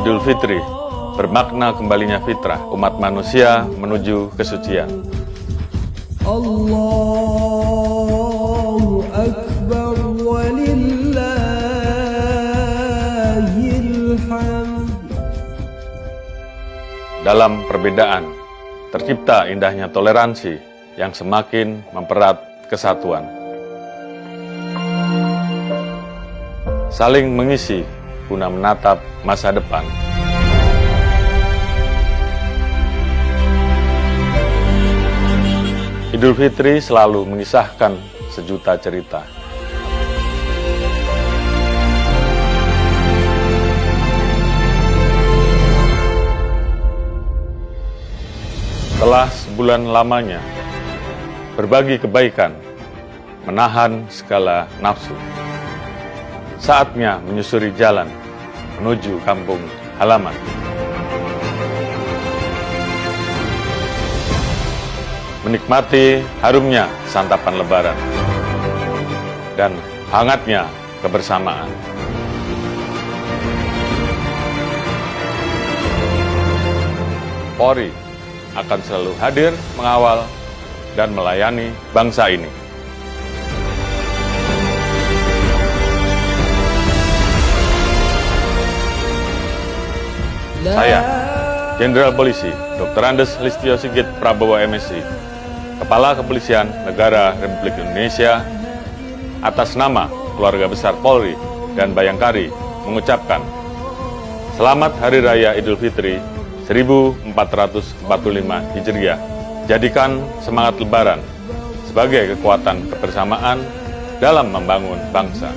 Idul Fitri bermakna kembalinya fitrah umat manusia menuju kesucian. Allahu Akbar walillahil hamd. Dalam perbedaan, tercipta indahnya toleransi yang semakin mempererat kesatuan. Saling mengisi guna menatap masa depan. Idul Fitri selalu mengisahkan sejuta cerita. Setelah sebulan lamanya berbagi kebaikan, menahan segala nafsu, saatnya menyusuri jalan menuju kampung halaman. Menikmati harumnya santapan lebaran dan hangatnya kebersamaan. Polri akan selalu hadir mengawal dan melayani bangsa ini. Saya, Jenderal Polisi Dr. Andes Listio Sigit Prabowo MSI, Kepala Kepolisian Negara Republik Indonesia, atas nama keluarga besar Polri dan Bayangkari mengucapkan Selamat Hari Raya Idul Fitri 1445 Hijriah. Jadikan semangat Lebaran sebagai kekuatan kebersamaan dalam membangun bangsa.